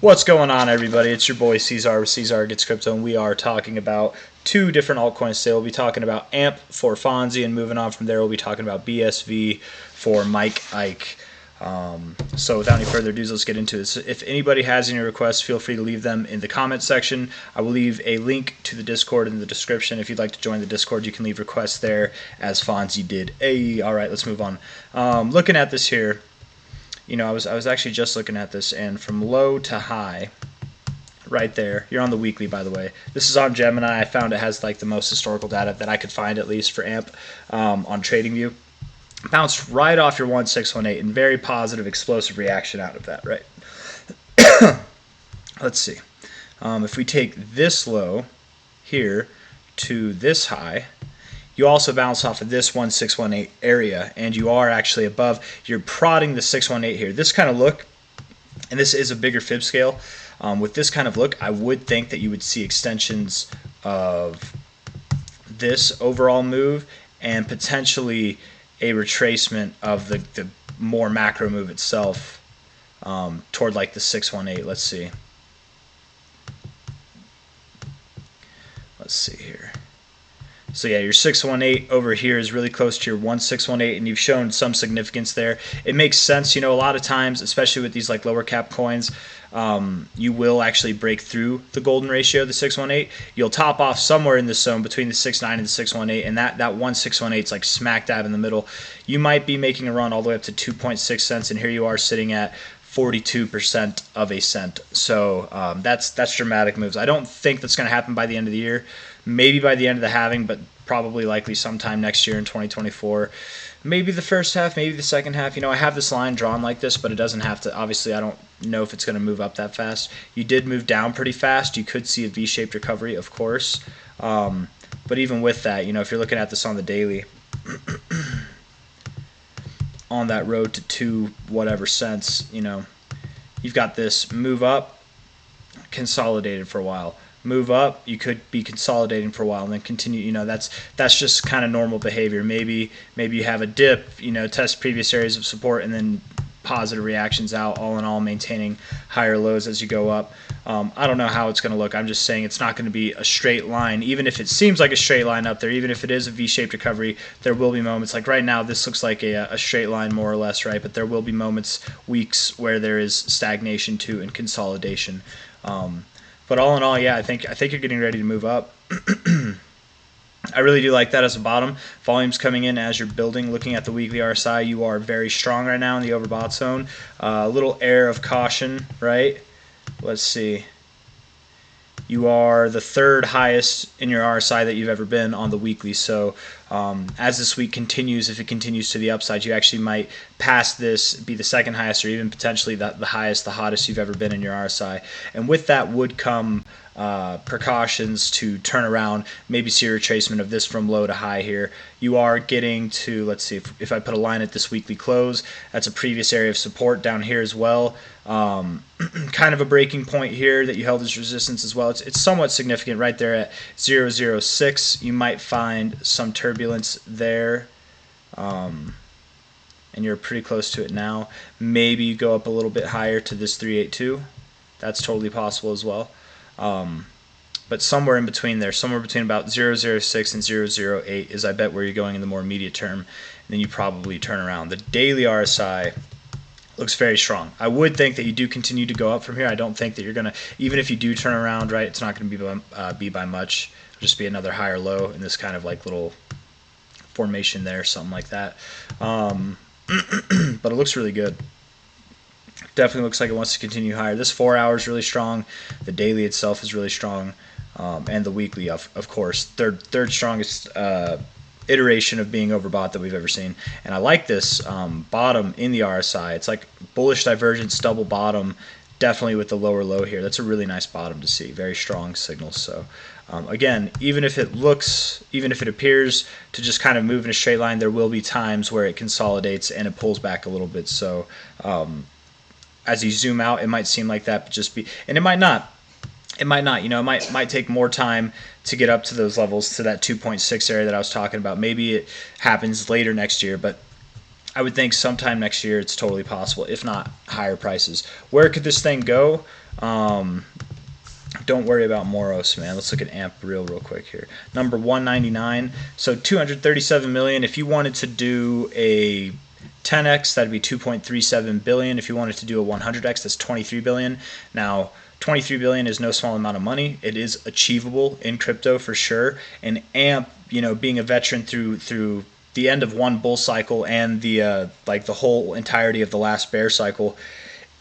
What's going on, everybody? It's your boy C-Zar with C-Zar Gets Crypto, and we are talking about two different altcoins today. We'll be talking about AMP for Fonzie, and moving on from there, we'll be talking about BSV for Mike Ike. So without any further ado, let's get into this. If anybody has any requests, feel free to leave them in the comment section. I will leave a link to the Discord in the description. If you'd like to join the Discord, you can leave requests there, as Fonzie did. Hey, all right, let's move on. Looking at this here, you know, I was actually just looking at this, and from low to high, right there, you're on the weekly, by the way. This is on Gemini. I found it has like the most historical data that I could find, at least for AMP, on TradingView. Bounced right off your 1618, and very positive, explosive reaction out of that, right? Let's see. If we take this low here to this high, you also bounce off of this 1618 area, and you are actually above. You're prodding the 618 here. This kind of look, and this is a bigger fib scale. With this kind of look, I would think that you would see extensions of this overall move and potentially a retracement of the more macro move itself toward like the 618. Let's see. Let's see here. So yeah, your 618 over here is really close to your 1618, and you've shown some significance there. It makes sense, you know, a lot of times, especially with these like lower cap coins, you will actually break through the golden ratio, the 618. You'll top off somewhere in this zone between the 69 and the 618, and that 1618 is like smack dab in the middle. You might be making a run all the way up to 2.6 cents, and here you are sitting at 42% of a cent. So that's dramatic moves. I don't think that's going to happen by the end of the year. Maybe by the end of the halving, but probably likely sometime next year in 2024. Maybe the first half, maybe the second half. You know, I have this line drawn like this, but it doesn't have to. Obviously, I don't know if it's going to move up that fast. You did move down pretty fast. You could see a V-shaped recovery, of course. But even with that, you know, if you're looking at this on the daily, on that road to 2 whatever cents, you know, you've got this move up, consolidated for a while. Move up, you could be consolidating for a while and then continue. You know, that's just kind of normal behavior. Maybe you have a dip, you know, test previous areas of support and then positive reactions out. All in all, maintaining higher lows as you go up. I don't know how it's going to look. I'm just saying it's not going to be a straight line. Even if it seems like a straight line up there, even if it is a V-shaped recovery, there will be moments. Like right now, this looks like a straight line more or less, right? But there will be moments, weeks, where there is stagnation too and consolidation. But all in all, yeah, I think you're getting ready to move up. I really do like that as a bottom. Volume's coming in as you're building. Looking at the weekly RSI, you are very strong right now in the overbought zone. A little air of caution, right? Let's see. You are the third highest in your RSI that you've ever been on the weekly. So as this week continues, if it continues to the upside, you actually might pass this, be the second highest, or even potentially the highest, the hottest you've ever been in your RSI. And with that would come precautions to turn around, maybe see a retracement of this from low to high here. You are getting to, let's see, if I put a line at this weekly close, that's a previous area of support down here as well. Kind of a breaking point here that you held as resistance as well. It's somewhat significant right there at 0.006. You might find some turbulence there, and you're pretty close to it now. Maybe you go up a little bit higher to this 382. That's totally possible as well. But somewhere in between there, somewhere between about 0.006 and 0.008 is, I bet, where you're going in the more immediate term. And then you probably turn around. The daily RSI looks very strong. I would think that you do continue to go up from here. I don't think that you're going to, even if you do turn around, right, it's not going to be by much. It'll just be another higher low in this kind of like little formation there, something like that. But it looks really good. Definitely looks like it wants to continue higher. This 4 hour is really strong. The daily itself is really strong. And the weekly, of course. Third strongest iteration of being overbought that we've ever seen. And I like this bottom in the RSI. It's like bullish divergence, double bottom, definitely with the lower low here. That's a really nice bottom to see. Very strong signals. So again, even if it appears to just kind of move in a straight line, there will be times where it consolidates and it pulls back a little bit. So as you zoom out, it might seem like that, but and it might not. It might not. You know, it might take more time to get up to those levels, to that 2.6 area that I was talking about. Maybe it happens later next year, but I would think sometime next year it's totally possible, if not higher prices. Where could this thing go? Don't worry about Moros, man. Let's look at AMP real quick here. Number 199. So 237 million. If you wanted to do a 10x, that'd be 2.37 billion. If you wanted to do a 100x, that's 23 billion. Now, 23 billion is no small amount of money. It is achievable in crypto for sure. And AMP, being a veteran through the end of one bull cycle and the whole entirety of the last bear cycle,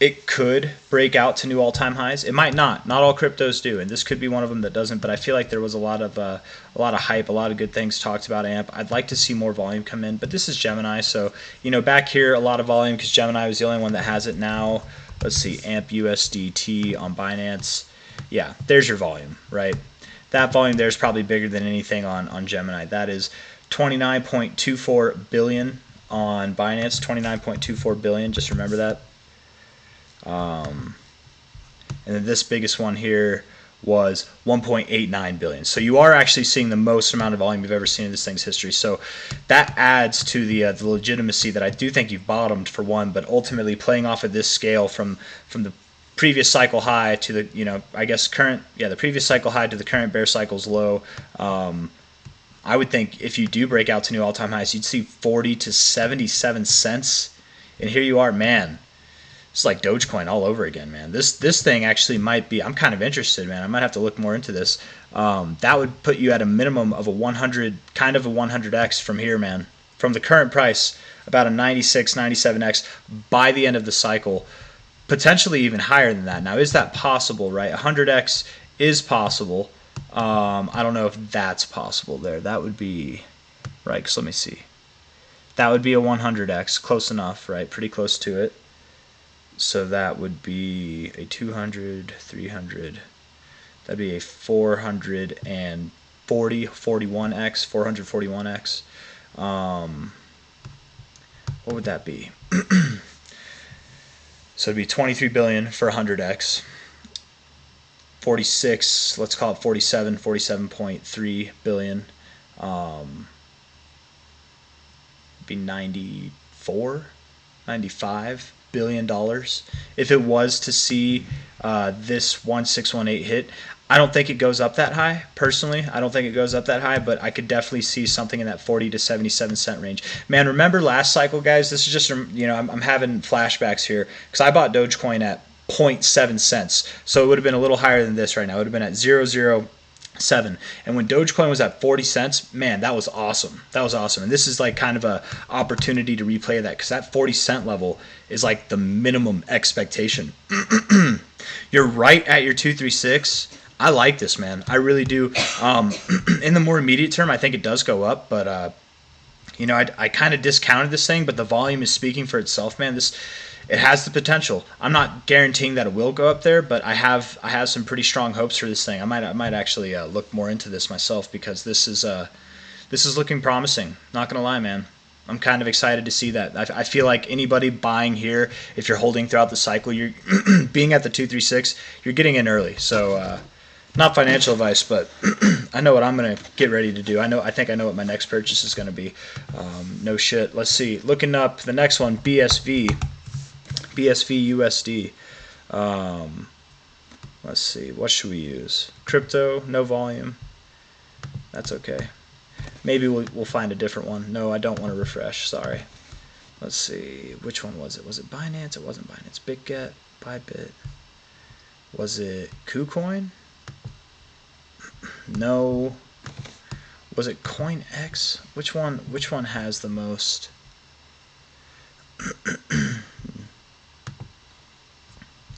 it could break out to new all-time highs. It might not. Not all cryptos do, and this could be one of them that doesn't. But I feel like there was a lot of hype, a lot of good things talked about AMP. I'd like to see more volume come in, but this is Gemini, so back here a lot of volume because Gemini was the only one that has it now. Let's see, AMP USDT on Binance. Yeah, there's your volume, right? That volume there is probably bigger than anything on Gemini. That is 29.24 billion on Binance. 29.24 billion. Just remember that. And then this biggest one here was 1.89 billion. So you are actually seeing the most amount of volume you've ever seen in this thing's history. So that adds to the legitimacy that I do think you've bottomed for one, but ultimately playing off of this scale from the previous cycle high to the the previous cycle high to the current bear cycle's low. I would think if you do break out to new all-time highs, you'd see 40 to 77 cents, and here you are, man. It's like Dogecoin all over again, man. This thing actually might be. I'm kind of interested, man. I might have to look more into this. That would put you at a minimum of a 100, kind of a 100x from here, man. From the current price, about a 96, 97x by the end of the cycle, potentially even higher than that. Now, is that possible, right? 100x is possible. I don't know if that's possible there. That would be, right, because let me see. That would be a 100x, close enough, right? Pretty close to it. So that would be a 200, 300. That'd be a 441x, 441x. What would that be? So it'd be 23 billion for 100x. 46, let's call it 47.3 billion. Be 94, 95 billion dollars if it was to see this 1618 hit. I don't think it goes up that high, personally. I don't think it goes up that high, but I could definitely see something in that 40 to 77 cent range. Man, remember last cycle, guys? This is just, I'm having flashbacks here because I bought Dogecoin at 0.7 cents, so it would have been a little higher than this right now. It would have been at 0.07. And when Dogecoin was at 40 cents, man, that was awesome. That was awesome. And this is like kind of a opportunity to replay that because that 40 cent level is like the minimum expectation. You're right at your 236. I like this, man. I really do. In the more immediate term, I think it does go up, but I kind of discounted this thing, but the volume is speaking for itself, man. It has the potential. I'm not guaranteeing that it will go up there, but I have some pretty strong hopes for this thing. I might actually look more into this myself because this is looking promising. Not gonna lie, man. I'm kind of excited to see that. I feel like anybody buying here, if you're holding throughout the cycle, you're being at the 236, you're getting in early. So not financial advice, but I know what I'm gonna get ready to do. I think I know what my next purchase is gonna be. No shit. Let's see. Looking up the next one, BSV USD. Let's see. What should we use? Crypto, no volume. That's okay. Maybe we'll find a different one. No, I don't want to refresh. Sorry. Let's see. Which one was it? Was it Binance? It wasn't Binance. BitGet, Bybit. Was it KuCoin? No. Was it CoinX? Which one has the most?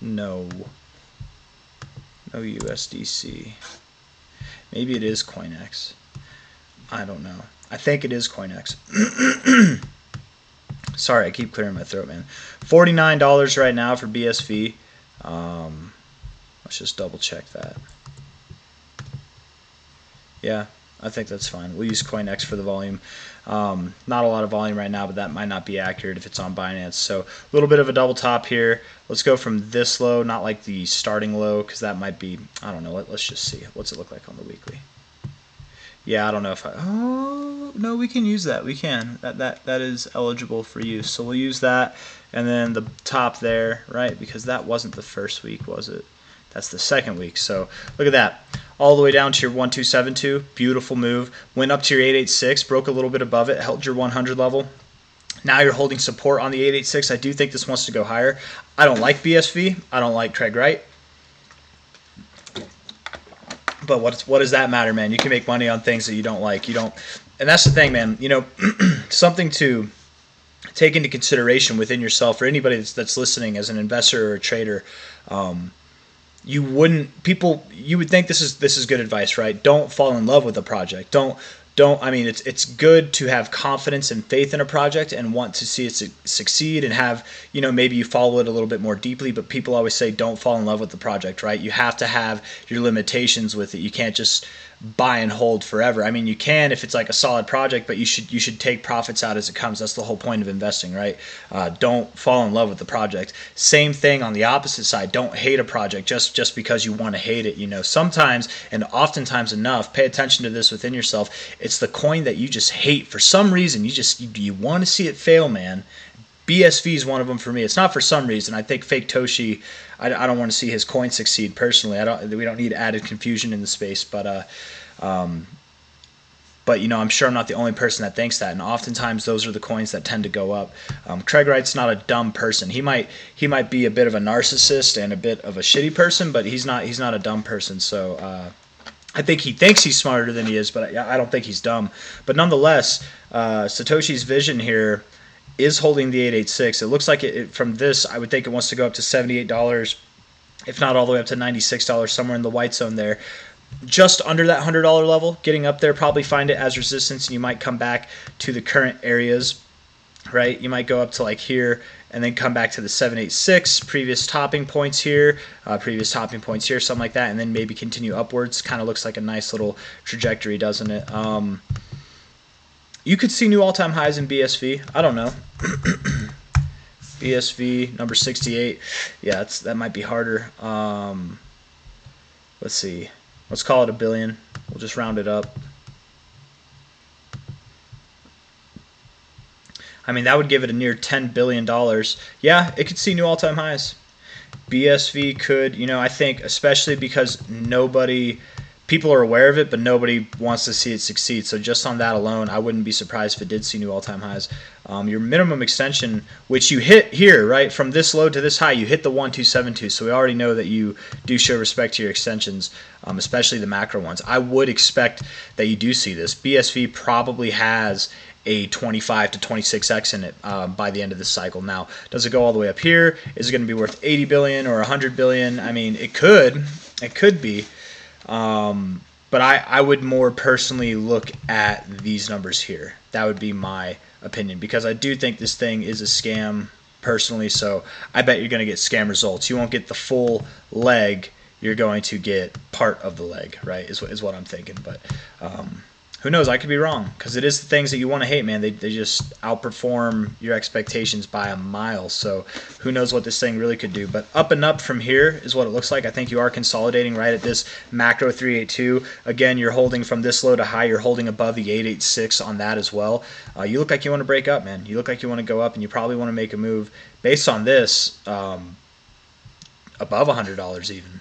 No USDC. Maybe it is CoinX. I don't know. I think it is CoinX. Sorry, I keep clearing my throat, man. $49 right now for BSV. Let's just double check that. Yeah, I think that's fine. We'll use CoinX for the volume. Not a lot of volume right now, but that might not be accurate if it's on Binance. So a little bit of a double top here. Let's go from this low, not like the starting low, because that might be, I don't know. Let's just see. What's it look like on the weekly? Yeah, I don't know if oh, no, we can use that. We can. That is eligible for use. So we'll use that. And then the top there, right? Because that wasn't the first week, was it? That's the second week. So look at that. All the way down to your 1272. Beautiful move. Went up to your 886, broke a little bit above it, held your 100 level. Now you're holding support on the 886. I do think this wants to go higher. I don't like BSV. I don't like Craig Wright. But what does that matter, man? You can make money on things that you don't like. You don't, and that's the thing, man. You know, something to take into consideration within yourself, or anybody that's listening as an investor or a trader. You would think this is good advice, right? Don't fall in love with a project. Don't. I mean, it's good to have confidence and faith in a project and want to see it succeed and have, you know, maybe you follow it a little bit more deeply, but people always say don't fall in love with the project, right? You have to have your limitations with it. You can't just buy and hold forever. I mean, you can if it's like a solid project, but you should take profits out as it comes. That's the whole point of investing, right? Don't fall in love with the project. Same thing on the opposite side. Don't hate a project just because you want to hate it. You know, sometimes and oftentimes enough, pay attention to this within yourself. It's the coin that you just hate for some reason. You want to see it fail, man. BSV is one of them for me. It's not for some reason. I think fake Toshi. I don't want to see his coin succeed personally. We don't need added confusion in the space, but you know, I'm sure I'm not the only person that thinks that. And oftentimes those are the coins that tend to go up. Craig Wright's not a dumb person. He might be a bit of a narcissist and a bit of a shitty person, but he's not a dumb person. So I think he thinks he's smarter than he is, but I don't think he's dumb. But nonetheless, Satoshi's vision here is holding the 886. It looks like from this, I would think it wants to go up to $78, if not all the way up to $96, somewhere in the white zone there. Just under that $100 level, getting up there, probably find it as resistance, and you might come back to the current areas, right? You might go up to like here and then come back to the 786, previous topping points here, something like that, and then maybe continue upwards. Kind of looks like a nice little trajectory, doesn't it? You could see new all-time highs in BSV. I don't know. BSV number 68. Yeah, that might be harder. Let's see. Let's call it $1 billion. We'll just round it up. I mean, that would give it a near $10 billion. Yeah, it could see new all-time highs. BSV could, you know, I think especially because people are aware of it, but nobody wants to see it succeed. So just on that alone, I wouldn't be surprised if it did see new all-time highs. Your minimum extension, which you hit here, right, from this low to this high, you hit the 1272. So we already know that you do show respect to your extensions, especially the macro ones. I would expect that you do see this. BSV probably has a 25 to 26x in it by the end of this cycle. Now, does it go all the way up here? Is it going to be worth 80 billion or 100 billion? I mean, it could be. But I would more personally look at these numbers here. That would be my opinion, because I do think this thing is a scam personally. So I bet you're going to get scam results. You won't get the full leg. You're going to get part of the leg, right, is what I'm thinking. But who knows? I could be wrong, because it is the things that you want to hate, man. They just outperform your expectations by a mile. So who knows what this thing really could do. But up and up from here is what it looks like. I think you are consolidating right at this macro 382. Again, you're holding from this low to high. You're holding above the 886 on that as well. You look like you want to break up, man. You look like you want to go up, and you probably want to make a move based on this above $100 even,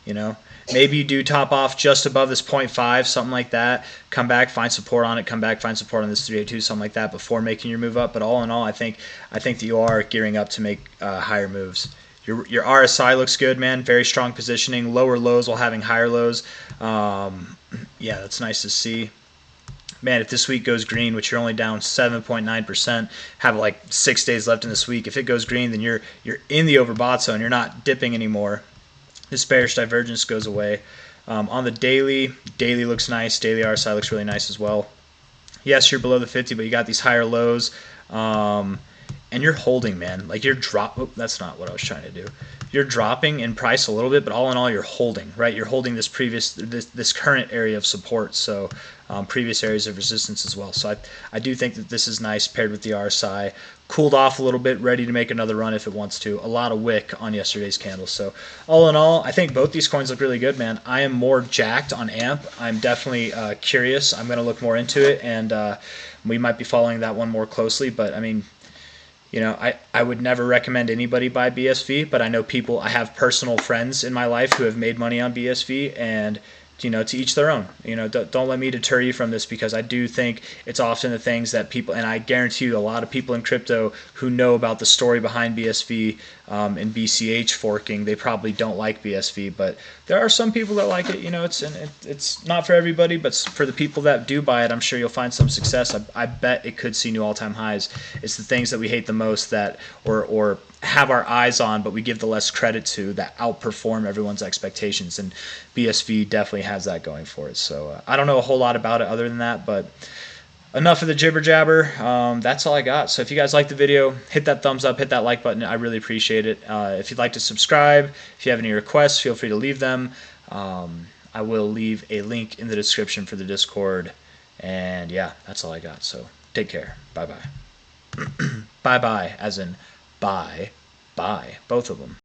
you know. Maybe you do top off just above this 0.5, something like that. Come back, find support on it. Come back, find support on this 382, something like that, before making your move up. But all in all, I think that you are gearing up to make higher moves. Your RSI looks good, man. Very strong positioning. Lower lows while having higher lows. Yeah, that's nice to see. Man, if this week goes green, which you're only down 7.9%, have like 6 days left in this week. If it goes green, then you're in the overbought zone. You're not dipping anymore. This bearish divergence goes away. On the daily looks nice. Daily RSI looks really nice as well. Yes, you're below the 50, but you got these higher lows. And you're holding, man. Like that's not what I was trying to do. You're dropping in price a little bit, but all in all, you're holding, right? You're holding this current area of support. So previous areas of resistance as well. So I do think that this is nice paired with the RSI. Cooled off a little bit, ready to make another run if it wants to. A lot of wick on yesterday's candle. So all in all, I think both these coins look really good, man. I am more jacked on AMP. I'm definitely curious. I'm going to look more into it, and we might be following that one more closely. But I mean, I would never recommend anybody buy BSV, but I know people, I have personal friends in my life who have made money on BSV, and to each their own. Don't let me deter you from this, because I do think it's often the things that people, and I guarantee you a lot of people in crypto who know about the story behind BSV and BCH forking, they probably don't like BSV, but there are some people that like it. It's not for everybody, but for the people that do buy it, I'm sure you'll find some success. I bet it could see new all-time highs. It's the things that we hate the most, that or have our eyes on, but we give the less credit to, that outperform everyone's expectations, and BSV definitely has that going for it. So I don't know a whole lot about it other than that, but enough of the jibber jabber. That's all I got. So if you guys like the video, hit that thumbs up, hit that like button. I really appreciate it. If you'd like to subscribe, if you have any requests, feel free to leave them. I will leave a link in the description for the Discord. And yeah, that's all I got. So take care. Bye-bye. Bye-bye, as in bye, bye, both of them.